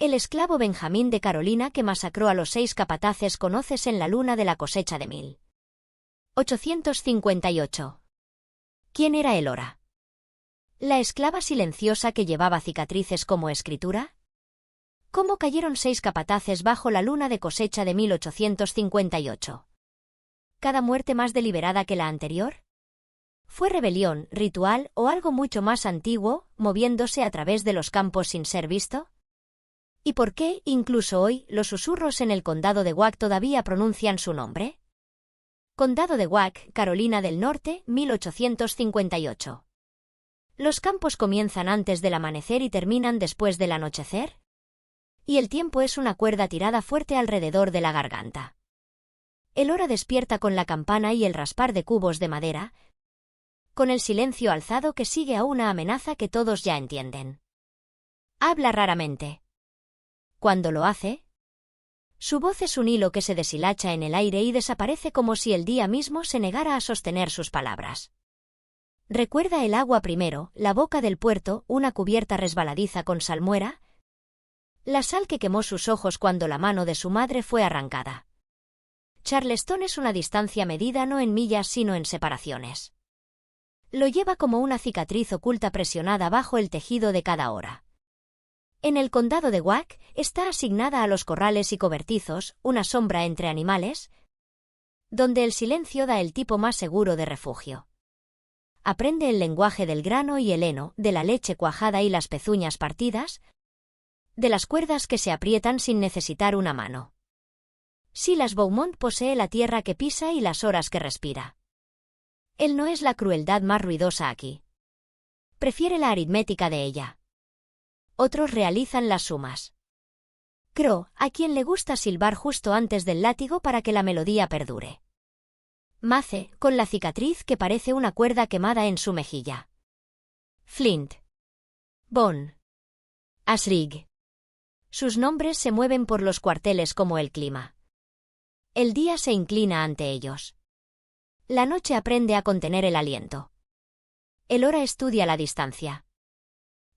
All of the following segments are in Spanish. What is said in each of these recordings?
El esclavo Benjamín de Carolina que masacró a los 6 capataces conoces en la luna de la cosecha de 1858. ¿Quién era Elora? ¿La esclava silenciosa que llevaba cicatrices como escritura? ¿Cómo cayeron 6 capataces bajo la luna de cosecha de 1858? ¿Cada muerte más deliberada que la anterior? ¿Fue rebelión, ritual o algo mucho más antiguo, moviéndose a través de los campos sin ser visto? ¿Y por qué, incluso hoy, los susurros en el condado de Wack todavía pronuncian su nombre? Condado de Wack, Carolina del Norte, 1858. ¿Los campos comienzan antes del amanecer y terminan después del anochecer? Y el tiempo es una cuerda tirada fuerte alrededor de la garganta. Elora despierta con la campana y el raspar de cubos de madera, con el silencio alzado que sigue a una amenaza que todos ya entienden. Habla raramente. Cuando lo hace, su voz es un hilo que se deshilacha en el aire y desaparece como si el día mismo se negara a sostener sus palabras. Recuerda el agua primero, la boca del puerto, una cubierta resbaladiza con salmuera, la sal que quemó sus ojos cuando la mano de su madre fue arrancada. Charleston es una distancia medida no en millas sino en separaciones. Lo lleva como una cicatriz oculta presionada bajo el tejido de cada hora. En el condado de Wack está asignada a los corrales y cobertizos, una sombra entre animales, donde el silencio da el tipo más seguro de refugio. Aprende el lenguaje del grano y el heno, de la leche cuajada y las pezuñas partidas, de las cuerdas que se aprietan sin necesitar una mano. Silas Beaumont posee la tierra que pisa y las horas que respira. Él no es la crueldad más ruidosa aquí. Prefiere la aritmética de ella. Otros realizan las sumas. Crow, a quien le gusta silbar justo antes del látigo para que la melodía perdure. Mace, con la cicatriz que parece una cuerda quemada en su mejilla. Flint. Bone. Ashrig. Sus nombres se mueven por los cuarteles como el clima. El día se inclina ante ellos. La noche aprende a contener el aliento. Elora estudia la distancia.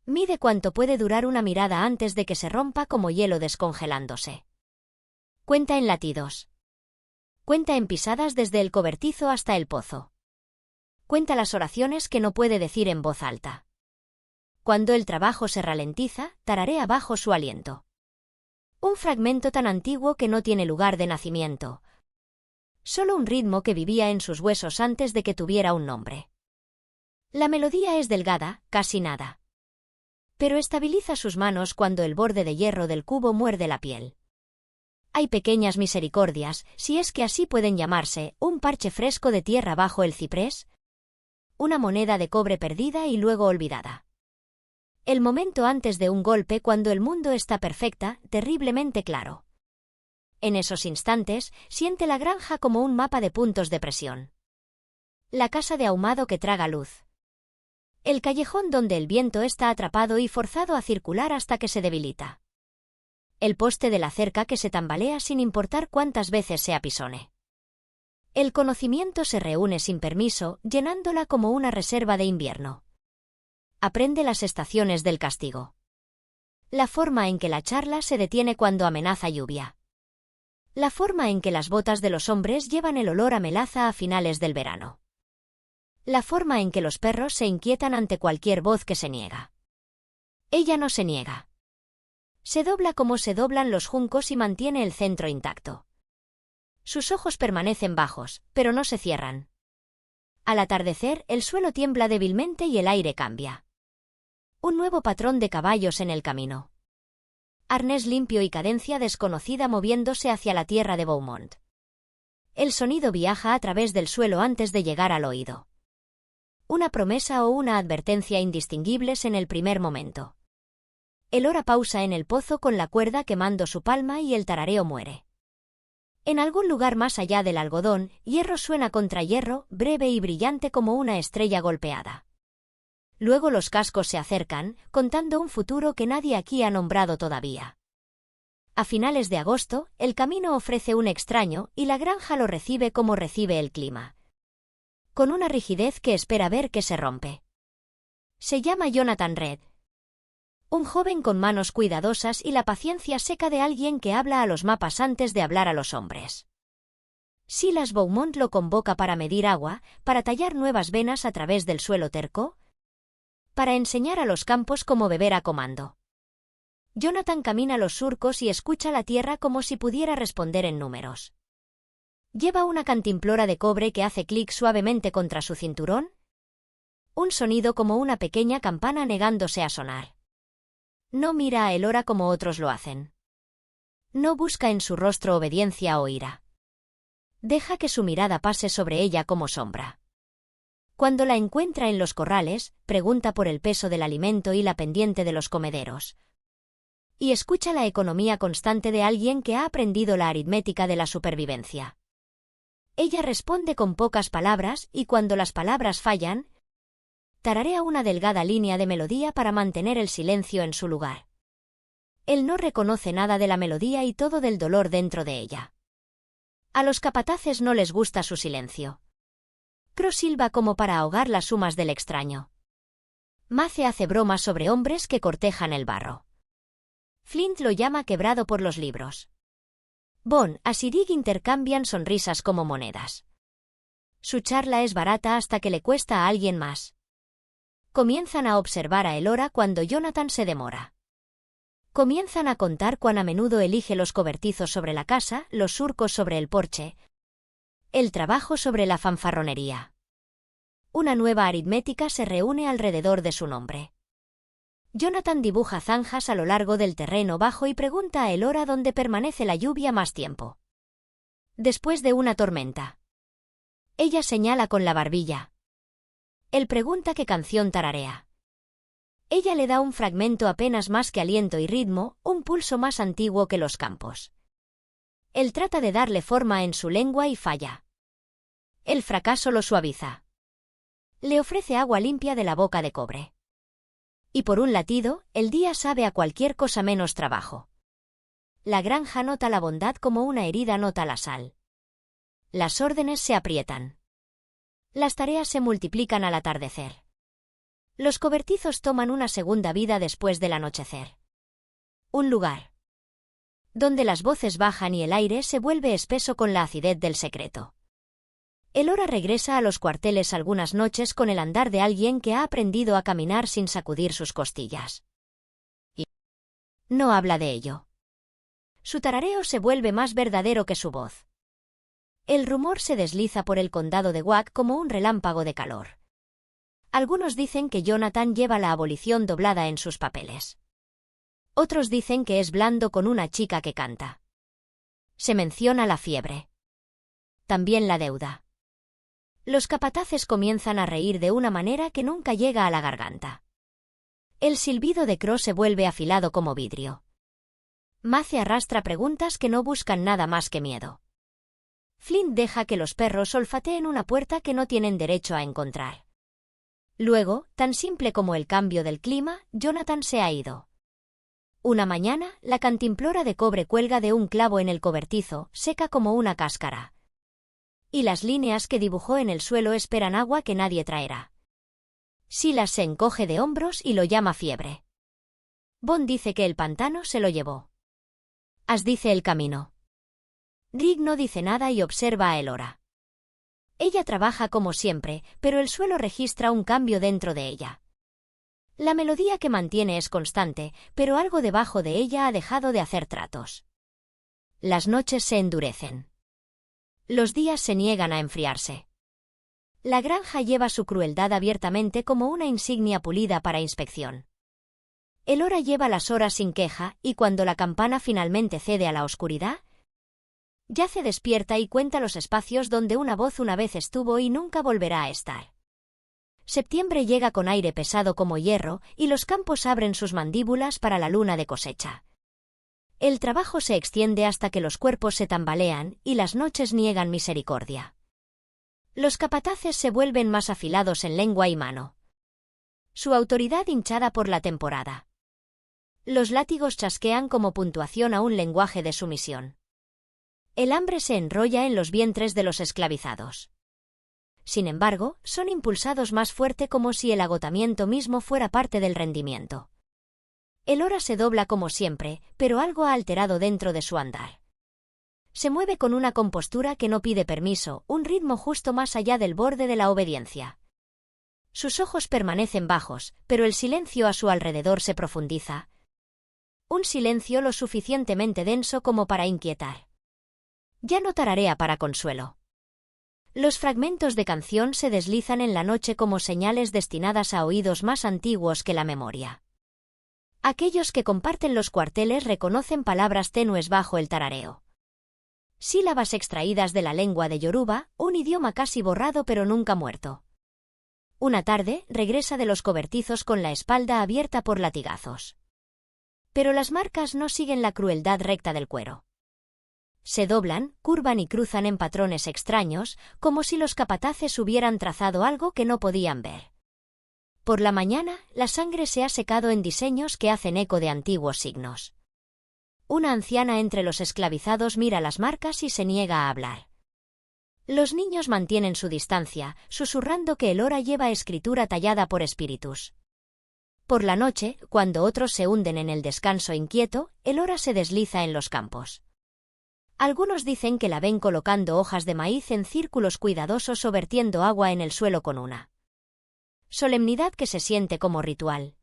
Mide cuánto puede durar una mirada antes de que se rompa como hielo descongelándose. Cuenta en latidos. Cuenta en pisadas desde el cobertizo hasta el pozo. Cuenta las oraciones que no puede decir en voz alta. Cuando el trabajo se ralentiza, tararea bajo su aliento. Un fragmento tan antiguo que no tiene lugar de nacimiento. Solo un ritmo que vivía en sus huesos antes de que tuviera un nombre. La melodía es delgada, casi nada. Pero estabiliza sus manos cuando el borde de hierro del cubo muerde la piel. Hay pequeñas misericordias, si es que así pueden llamarse, un parche fresco de tierra bajo el ciprés, una moneda de cobre perdida y luego olvidada. El momento antes de un golpe cuando el mundo está perfecta, terriblemente claro. En esos instantes, siente la granja como un mapa de puntos de presión. La casa de ahumado que traga luz. El callejón donde el viento está atrapado y forzado a circular hasta que se debilita. El poste de la cerca que se tambalea sin importar cuántas veces se apisone. El conocimiento se reúne sin permiso, llenándola como una reserva de invierno. Aprende las estaciones del castigo. La forma en que la charla se detiene cuando amenaza lluvia. La forma en que las botas de los hombres llevan el olor a melaza a finales del verano. La forma en que los perros se inquietan ante cualquier voz que se niega. Ella no se niega. Se dobla como se doblan los juncos y mantiene el centro intacto. Sus ojos permanecen bajos, pero no se cierran. Al atardecer, el suelo tiembla débilmente y el aire cambia. Un nuevo patrón de caballos en el camino. Arnés limpio y cadencia desconocida moviéndose hacia la tierra de Beaumont. El sonido viaja a través del suelo antes de llegar al oído. Una promesa o una advertencia indistinguibles en el primer momento. Elora pausa en el pozo con la cuerda quemando su palma y el tarareo muere. En algún lugar más allá del algodón, hierro suena contra hierro, breve y brillante como una estrella golpeada. Luego los cascos se acercan, contando un futuro que nadie aquí ha nombrado todavía. A finales de agosto, el camino ofrece un extraño, y la granja lo recibe como recibe el clima. Con una rigidez que espera ver que se rompe. Se llama Jonathan Red. Un joven con manos cuidadosas y la paciencia seca de alguien que habla a los mapas antes de hablar a los hombres. Silas Beaumont lo convoca para medir agua, para tallar nuevas venas a través del suelo terco, para enseñar a los campos cómo beber a comando. Jonathan camina los surcos y escucha la tierra como si pudiera responder en números. Lleva una cantimplora de cobre que hace clic suavemente contra su cinturón, un sonido como una pequeña campana negándose a sonar. No mira a Elora como otros lo hacen. No busca en su rostro obediencia o ira. Deja que su mirada pase sobre ella como sombra. Cuando la encuentra en los corrales, pregunta por el peso del alimento y la pendiente de los comederos. Y escucha la economía constante de alguien que ha aprendido la aritmética de la supervivencia. Ella responde con pocas palabras y cuando las palabras fallan, tararea una delgada línea de melodía para mantener el silencio en su lugar. Él no reconoce nada de la melodía y todo del dolor dentro de ella. A los capataces no les gusta su silencio. Crow silba como para ahogar las sumas del extraño. Mace hace bromas sobre hombres que cortejan el barro. Flint lo llama quebrado por los libros. Bon y Sirig intercambian sonrisas como monedas. Su charla es barata hasta que le cuesta a alguien más. Comienzan a observar a Elora cuando Jonathan se demora. Comienzan a contar cuán a menudo elige los cobertizos sobre la casa, los surcos sobre el porche, el trabajo sobre la fanfarronería. Una nueva aritmética se reúne alrededor de su nombre. Jonathan dibuja zanjas a lo largo del terreno bajo y pregunta a Elora dónde permanece la lluvia más tiempo. Después de una tormenta. Ella señala con la barbilla. Él pregunta qué canción tararea. Ella le da un fragmento apenas más que aliento y ritmo, un pulso más antiguo que los campos. Él trata de darle forma en su lengua y falla. El fracaso lo suaviza. Le ofrece agua limpia de la boca de cobre. Y por un latido, el día sabe a cualquier cosa menos trabajo. La granja nota la bondad como una herida nota la sal. Las órdenes se aprietan. Las tareas se multiplican al atardecer. Los cobertizos toman una segunda vida después del anochecer. Un lugar donde las voces bajan y el aire se vuelve espeso con la acidez del secreto. Elora regresa a los cuarteles algunas noches con el andar de alguien que ha aprendido a caminar sin sacudir sus costillas. Y no habla de ello. Su tarareo se vuelve más verdadero que su voz. El rumor se desliza por el condado de Wack como un relámpago de calor. Algunos dicen que Jonathan lleva la abolición doblada en sus papeles. Otros dicen que es blando con una chica que canta. Se menciona la fiebre. También la deuda. Los capataces comienzan a reír de una manera que nunca llega a la garganta. El silbido de Crow se vuelve afilado como vidrio. Mace arrastra preguntas que no buscan nada más que miedo. Flint deja que los perros olfateen una puerta que no tienen derecho a encontrar. Luego, tan simple como el cambio del clima, Jonathan se ha ido. Una mañana, la cantimplora de cobre cuelga de un clavo en el cobertizo, seca como una cáscara. Y las líneas que dibujó en el suelo esperan agua que nadie traerá. Silas se encoge de hombros y lo llama fiebre. Bon dice que el pantano se lo llevó. As dice el camino. Rig no dice nada y observa a Elora. Ella trabaja como siempre, pero el suelo registra un cambio dentro de ella. La melodía que mantiene es constante, pero algo debajo de ella ha dejado de hacer tratos. Las noches se endurecen. Los días se niegan a enfriarse. La granja lleva su crueldad abiertamente como una insignia pulida para inspección. Elora lleva las horas sin queja, y cuando la campana finalmente cede a la oscuridad, yace despierta y cuenta los espacios donde una voz una vez estuvo y nunca volverá a estar. Septiembre llega con aire pesado como hierro, y los campos abren sus mandíbulas para la luna de cosecha. El trabajo se extiende hasta que los cuerpos se tambalean, y las noches niegan misericordia. Los capataces se vuelven más afilados en lengua y mano. Su autoridad hinchada por la temporada. Los látigos chasquean como puntuación a un lenguaje de sumisión. El hambre se enrolla en los vientres de los esclavizados. Sin embargo, son impulsados más fuerte como si el agotamiento mismo fuera parte del rendimiento. Elora se dobla como siempre, pero algo ha alterado dentro de su andar. Se mueve con una compostura que no pide permiso, un ritmo justo más allá del borde de la obediencia. Sus ojos permanecen bajos, pero el silencio a su alrededor se profundiza. Un silencio lo suficientemente denso como para inquietar. Ya no tararea para consuelo. Los fragmentos de canción se deslizan en la noche como señales destinadas a oídos más antiguos que la memoria. Aquellos que comparten los cuarteles reconocen palabras tenues bajo el tarareo. Sílabas extraídas de la lengua de Yoruba, un idioma casi borrado pero nunca muerto. Una tarde, regresa de los cobertizos con la espalda abierta por latigazos. Pero las marcas no siguen la crueldad recta del cuero. Se doblan, curvan y cruzan en patrones extraños, como si los capataces hubieran trazado algo que no podían ver. Por la mañana, la sangre se ha secado en diseños que hacen eco de antiguos signos. Una anciana entre los esclavizados mira las marcas y se niega a hablar. Los niños mantienen su distancia, susurrando que Elora lleva escritura tallada por espíritus. Por la noche, cuando otros se hunden en el descanso inquieto, Elora se desliza en los campos. Algunos dicen que la ven colocando hojas de maíz en círculos cuidadosos o vertiendo agua en el suelo con una solemnidad que se siente como ritual.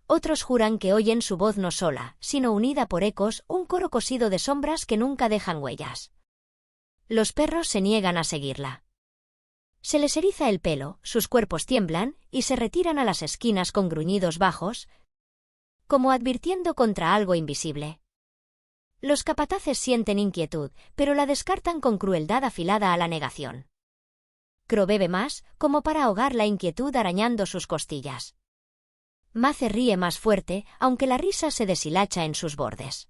Otros juran que oyen su voz no sola, sino unida por ecos, un coro cosido de sombras que nunca dejan huellas. Los perros se niegan a seguirla. Se les eriza el pelo, sus cuerpos tiemblan, y se retiran a las esquinas con gruñidos bajos, como advirtiendo contra algo invisible. Los capataces sienten inquietud, pero la descartan con crueldad afilada a la negación. Crow bebe más, como para ahogar la inquietud arañando sus costillas. Mace ríe más fuerte, aunque la risa se deshilacha en sus bordes.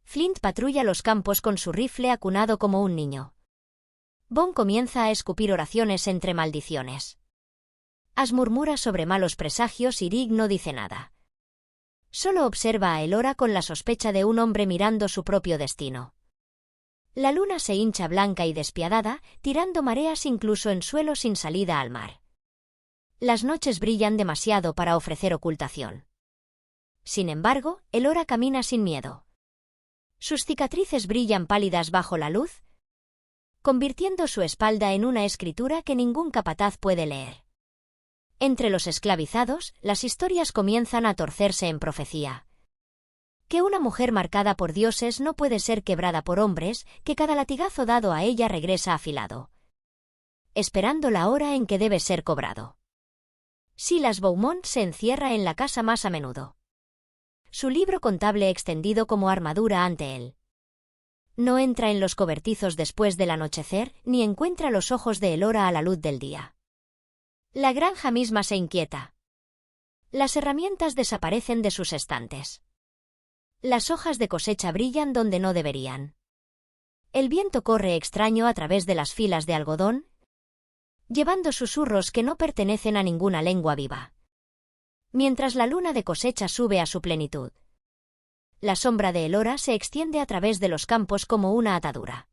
Flint patrulla los campos con su rifle acunado como un niño. Bon comienza a escupir oraciones entre maldiciones. Ash murmura sobre malos presagios y Rig no dice nada. Solo observa a Elora con la sospecha de un hombre mirando su propio destino. La luna se hincha blanca y despiadada, tirando mareas incluso en suelo sin salida al mar. Las noches brillan demasiado para ofrecer ocultación. Sin embargo, Elora camina sin miedo. Sus cicatrices brillan pálidas bajo la luz, convirtiendo su espalda en una escritura que ningún capataz puede leer. Entre los esclavizados, las historias comienzan a torcerse en profecía. Que una mujer marcada por dioses no puede ser quebrada por hombres, que cada latigazo dado a ella regresa afilado, esperando la hora en que debe ser cobrado. Silas Beaumont se encierra en la casa más a menudo. Su libro contable extendido como armadura ante él. No entra en los cobertizos después del anochecer, ni encuentra los ojos de Elora a la luz del día. La granja misma se inquieta. Las herramientas desaparecen de sus estantes. Las hojas de cosecha brillan donde no deberían. El viento corre extraño a través de las filas de algodón, llevando susurros que no pertenecen a ninguna lengua viva. Mientras la luna de cosecha sube a su plenitud. La sombra de Elora se extiende a través de los campos como una atadura.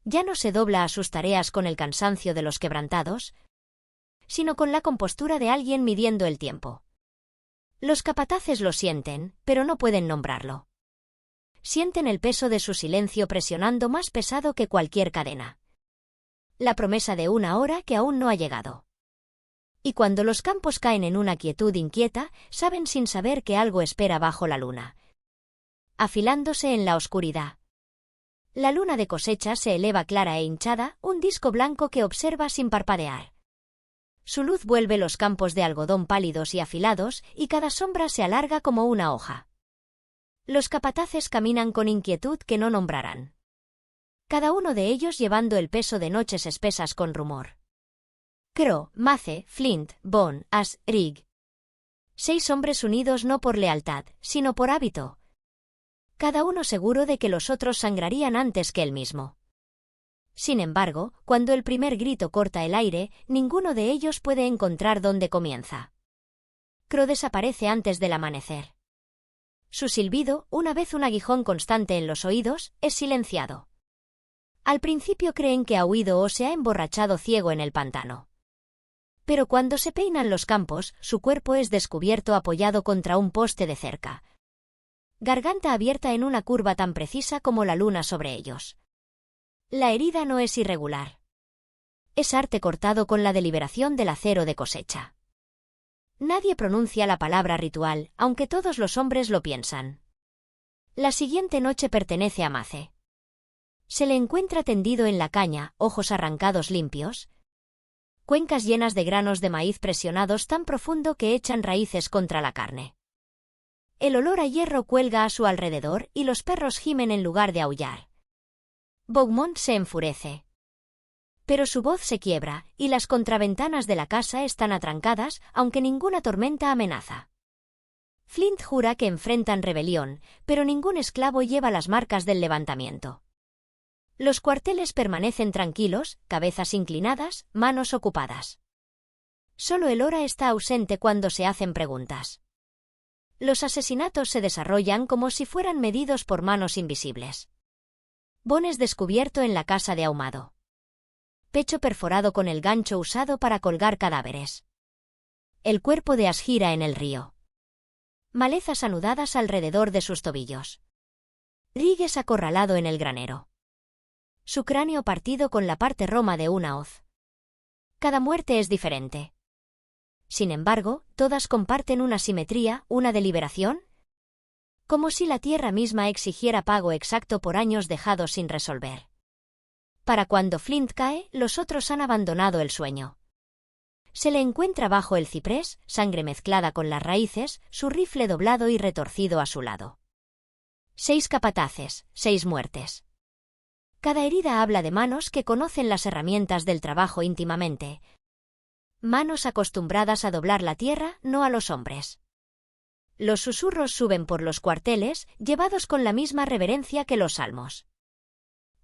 Ya no se dobla a sus tareas con el cansancio de los quebrantados, sino con la compostura de alguien midiendo el tiempo. Los capataces lo sienten, pero no pueden nombrarlo. Sienten el peso de su silencio presionando más pesado que cualquier cadena. La promesa de una hora que aún no ha llegado. Y cuando los campos caen en una quietud inquieta, saben sin saber que algo espera bajo la luna, afilándose en la oscuridad. La luna de cosecha se eleva clara e hinchada, un disco blanco que observa sin parpadear. Su luz vuelve los campos de algodón pálidos y afilados, y cada sombra se alarga como una hoja. Los capataces caminan con inquietud que no nombrarán. Cada uno de ellos llevando el peso de noches espesas con rumor. Crow, Mace, Flint, Bon, Ash, Rig. 6 hombres unidos no por lealtad, sino por hábito. Cada uno seguro de que los otros sangrarían antes que él mismo. Sin embargo, cuando el primer grito corta el aire, ninguno de ellos puede encontrar dónde comienza. Crow desaparece antes del amanecer. Su silbido, una vez un aguijón constante en los oídos, es silenciado. Al principio creen que ha huido o se ha emborrachado ciego en el pantano. Pero cuando se peinan los campos, su cuerpo es descubierto apoyado contra un poste de cerca. Garganta abierta en una curva tan precisa como la luna sobre ellos. La herida no es irregular. Es arte cortado con la deliberación del acero de cosecha. Nadie pronuncia la palabra ritual, aunque todos los hombres lo piensan. La siguiente noche pertenece a Mace. Se le encuentra tendido en la caña, ojos arrancados limpios, cuencas llenas de granos de maíz presionados tan profundo que echan raíces contra la carne. El olor a hierro cuelga a su alrededor y los perros gimen en lugar de aullar. Beaumont se enfurece. Pero su voz se quiebra, y las contraventanas de la casa están atrancadas, aunque ninguna tormenta amenaza. Flint jura que enfrentan rebelión, pero ningún esclavo lleva las marcas del levantamiento. Los cuarteles permanecen tranquilos, cabezas inclinadas, manos ocupadas. Solo Elora está ausente cuando se hacen preguntas. Los asesinatos se desarrollan como si fueran medidos por manos invisibles. Bon es descubierto en la casa de ahumado. Pecho perforado con el gancho usado para colgar cadáveres. El cuerpo de Ash gira en el río. Malezas anudadas alrededor de sus tobillos. Rig es acorralado en el granero. Su cráneo partido con la parte roma de una hoz. Cada muerte es diferente. Sin embargo, todas comparten una simetría, una deliberación, como si la tierra misma exigiera pago exacto por años dejados sin resolver. Para cuando Flint cae, los otros han abandonado el sueño. Se le encuentra bajo el ciprés, sangre mezclada con las raíces, su rifle doblado y retorcido a su lado. 6 capataces, 6 muertes. Cada herida habla de manos que conocen las herramientas del trabajo íntimamente. Manos acostumbradas a doblar la tierra, no a los hombres. Los susurros suben por los cuarteles, llevados con la misma reverencia que los salmos.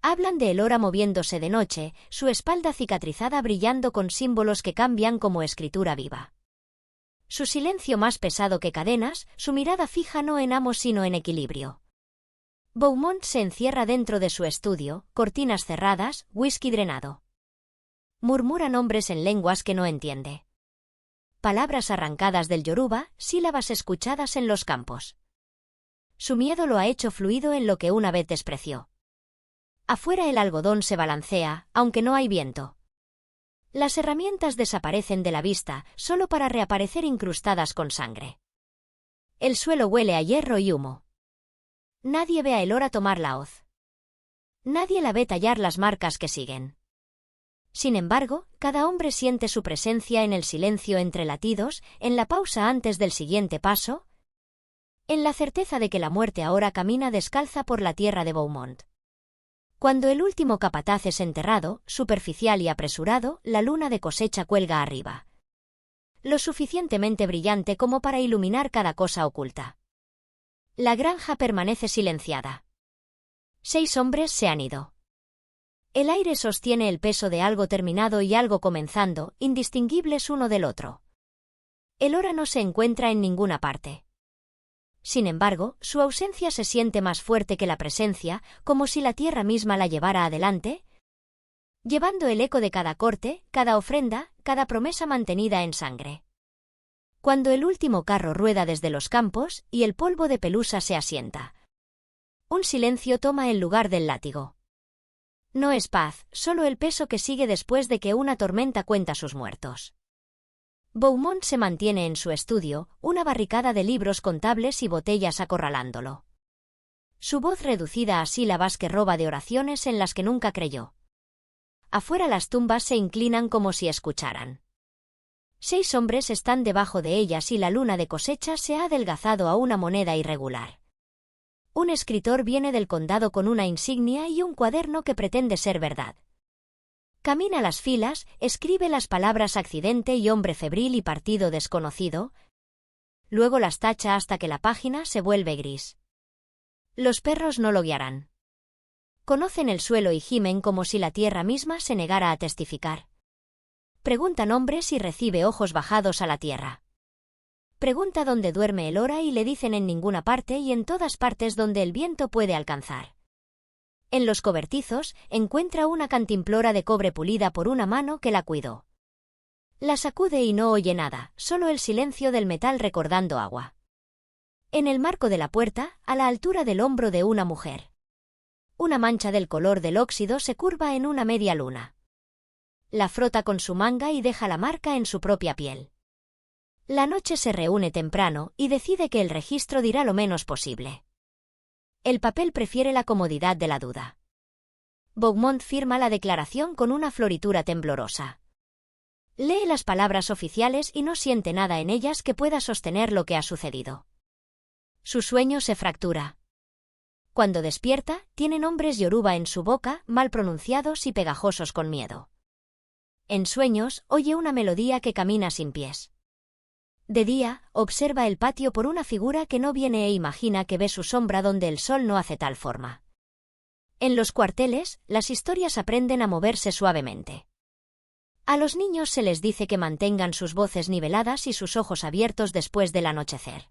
Hablan de Elora moviéndose de noche, su espalda cicatrizada brillando con símbolos que cambian como escritura viva. Su silencio más pesado que cadenas, su mirada fija no en amo sino en equilibrio. Beaumont se encierra dentro de su estudio, cortinas cerradas, whisky drenado. Murmura nombres en lenguas que no entiende. Palabras arrancadas del yoruba, sílabas escuchadas en los campos. Su miedo lo ha hecho fluido en lo que una vez despreció. Afuera el algodón se balancea, aunque no hay viento. Las herramientas desaparecen de la vista, solo para reaparecer incrustadas con sangre. El suelo huele a hierro y humo. Nadie ve a Elora tomar la hoz. Nadie la ve tallar las marcas que siguen. Sin embargo, cada hombre siente su presencia en el silencio entre latidos, en la pausa antes del siguiente paso, en la certeza de que la muerte ahora camina descalza por la tierra de Beaumont. Cuando el último capataz es enterrado, superficial y apresurado, la luna de cosecha cuelga arriba. Lo suficientemente brillante como para iluminar cada cosa oculta. La granja permanece silenciada. 6 hombres se han ido. El aire sostiene el peso de algo terminado y algo comenzando, indistinguibles uno del otro. Elora no se encuentra en ninguna parte. Sin embargo, su ausencia se siente más fuerte que la presencia, como si la tierra misma la llevara adelante, llevando el eco de cada corte, cada ofrenda, cada promesa mantenida en sangre. Cuando el último carro rueda desde los campos y el polvo de pelusa se asienta, un silencio toma el lugar del látigo. No es paz, solo el peso que sigue después de que una tormenta cuenta sus muertos. Beaumont se mantiene en su estudio, una barricada de libros contables y botellas acorralándolo. Su voz reducida a sílabas que roba de oraciones en las que nunca creyó. Afuera las tumbas se inclinan como si escucharan. 6 hombres están debajo de ellas y la luna de cosecha se ha adelgazado a una moneda irregular. Un escritor viene del condado con una insignia y un cuaderno que pretende ser verdad. Camina las filas, escribe las palabras accidente y hombre febril y partido desconocido. Luego las tacha hasta que la página se vuelve gris. Los perros no lo guiarán. Conocen el suelo y gimen como si la tierra misma se negara a testificar. Pregunta nombres y recibe ojos bajados a la tierra. Pregunta dónde duerme Elora y le dicen en ninguna parte y en todas partes donde el viento puede alcanzar. En los cobertizos, encuentra una cantimplora de cobre pulida por una mano que la cuidó. La sacude y no oye nada, solo el silencio del metal recordando agua. En el marco de la puerta, a la altura del hombro de una mujer. Una mancha del color del óxido se curva en una media luna. La frota con su manga y deja la marca en su propia piel. La noche se reúne temprano y decide que el registro dirá lo menos posible. El papel prefiere la comodidad de la duda. Beaumont firma la declaración con una floritura temblorosa. Lee las palabras oficiales y no siente nada en ellas que pueda sostener lo que ha sucedido. Su sueño se fractura. Cuando despierta, tiene nombres yoruba en su boca, mal pronunciados y pegajosos con miedo. En sueños, oye una melodía que camina sin pies. De día, observa el patio por una figura que no viene e imagina que ve su sombra donde el sol no hace tal forma. En los cuarteles, las historias aprenden a moverse suavemente. A los niños se les dice que mantengan sus voces niveladas y sus ojos abiertos después del anochecer.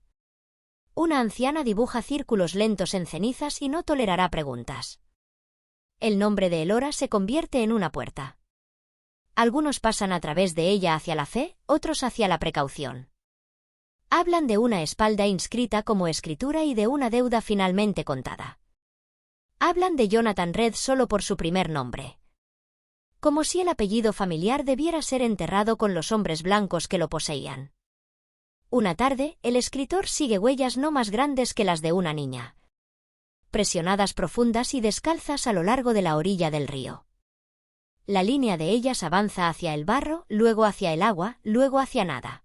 Una anciana dibuja círculos lentos en cenizas y no tolerará preguntas. El nombre de Elora se convierte en una puerta. Algunos pasan a través de ella hacia la fe, otros hacia la precaución. Hablan de una espalda inscrita como escritura y de una deuda finalmente contada. Hablan de Jonathan Red solo por su primer nombre. Como si el apellido familiar debiera ser enterrado con los hombres blancos que lo poseían. Una tarde, el escritor sigue huellas no más grandes que las de una niña. Presionadas profundas y descalzas a lo largo de la orilla del río. La línea de ellas avanza hacia el barro, luego hacia el agua, luego hacia nada.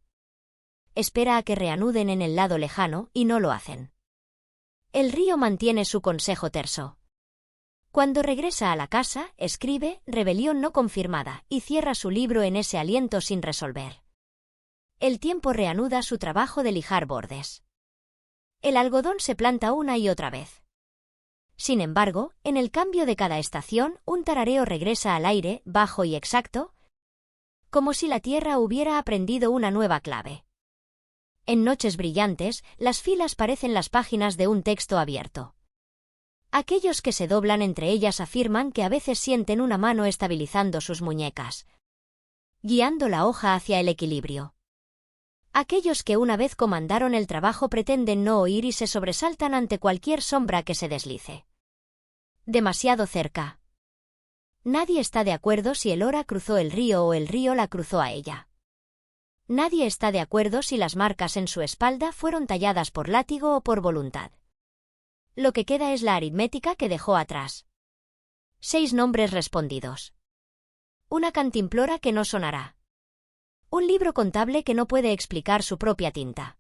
Espera a que reanuden en el lado lejano, y no lo hacen. El río mantiene su consejo terso. Cuando regresa a la casa, escribe «Rebelión no confirmada» y cierra su libro en ese aliento sin resolver. El tiempo reanuda su trabajo de lijar bordes. El algodón se planta una y otra vez. Sin embargo, en el cambio de cada estación, un tarareo regresa al aire, bajo y exacto, como si la tierra hubiera aprendido una nueva clave. En noches brillantes, las filas parecen las páginas de un texto abierto. Aquellos que se doblan entre ellas afirman que a veces sienten una mano estabilizando sus muñecas, guiando la hoja hacia el equilibrio. Aquellos que una vez comandaron el trabajo pretenden no oír y se sobresaltan ante cualquier sombra que se deslice. Demasiado cerca. Nadie está de acuerdo si Elora cruzó el río o el río la cruzó a ella. Nadie está de acuerdo si las marcas en su espalda fueron talladas por látigo o por voluntad. Lo que queda es la aritmética que dejó atrás. 6 nombres respondidos. Una cantimplora que no sonará. Un libro contable que no puede explicar su propia tinta.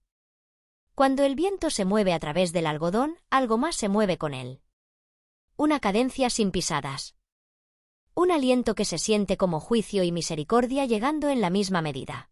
Cuando el viento se mueve a través del algodón, algo más se mueve con él. Una cadencia sin pisadas. Un aliento que se siente como juicio y misericordia llegando en la misma medida.